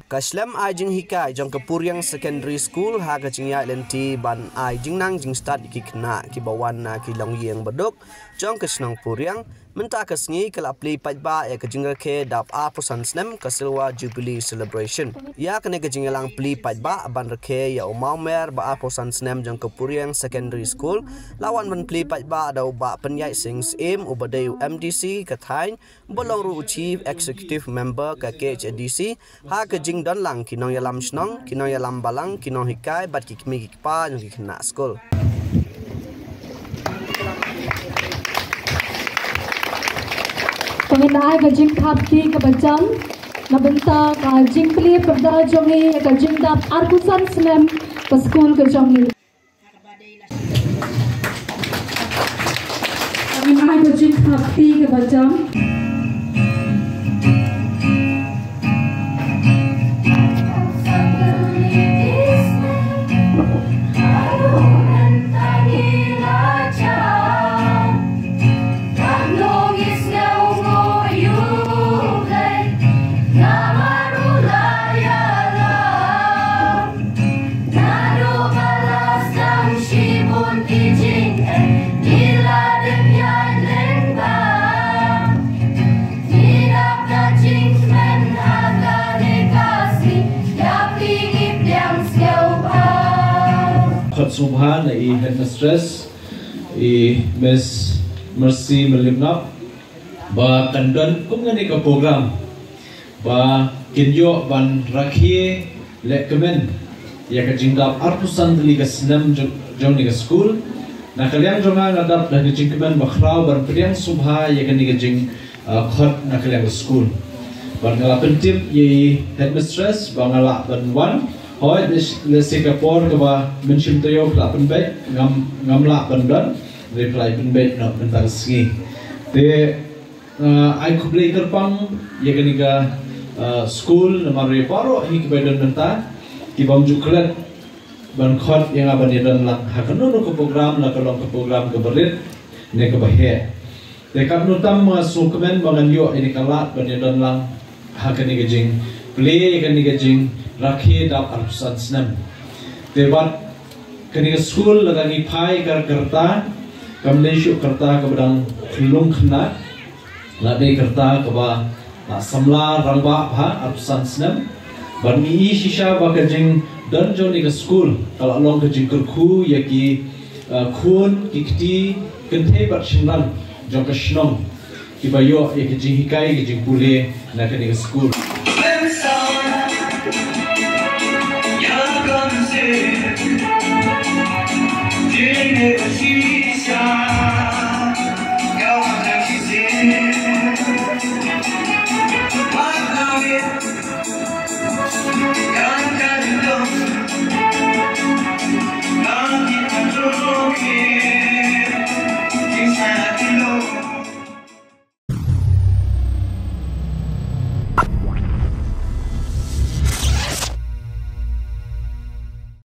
Kaslam ai jing hikai jong ke Puriang Secondary School ha ka jing ya lenti ban ai jing nang jing start ki kena ki bawan na ki long yeng bedok jong ke snang Puriang menta ka sngi kala pli pajba ya ka jing Rakhe dap a prosan Snem ka silwa jubilee celebration ya ka ne ka jing lang pli pajba ban Rakhe ya Mawmer ba a prosan Snem jong ke Puriang Secondary School lawan ban pli pajba da ba penyai sings aim ubadeu MDC ka thain bolong ru chief executive member ka KHDC ha ka jing dan lang kinong yalam snong kinong yalam balang kinong hikai bat ki kimi ki pa jong ki kena Skul. Pengenai ka jing khap ki ka bajam na benta ka jing pli perda jongi ka jing dap arkusan Snem ka Skul ka jongi. Pengenai ka jing khap ki ka bajam Subhan headmistress Miss Mercy Melimnap ba kandan kum ngani ka program ba kinyo ban Rakhe lekmen ya ka jingdap artusan dali ka Snem jong ni ka Skul na kalyang jonga ngadap na jingkemen ba khrau ban Puriang subha ya ka ni ka jing khot na kalyang ka Skul ban ngala pentip ye headmistress ba ngala ban wan Hoi le Singapore ke ba menshim tayo la penbet ngam la pendan reply penbet no mentang ski te ai kublai terpang ye kaniga Skul na mare paro hi kebedan menta ki bam juklet ban khot yang aban dan lang hakano no ke program la kalong ke program ke berit ne ke bahe te kap nutam sukemen bangan yo ini kalat ban dan lang hakani ke jing play kani ke jing Rakhe dap arpusan Snem. Tebat kini Skul lagi pai kerta, kamleshu kerta kepadang kelung kena, lade kerta keba samla rangba ha arpusan Snem. Bani shisha bakajing dan joni ke Skul kalau long kejing kerku yaki kun kikti kente bat shinlan jong ke shnong kibayo yaki jing hikai kejing pule nak kini ke Skul.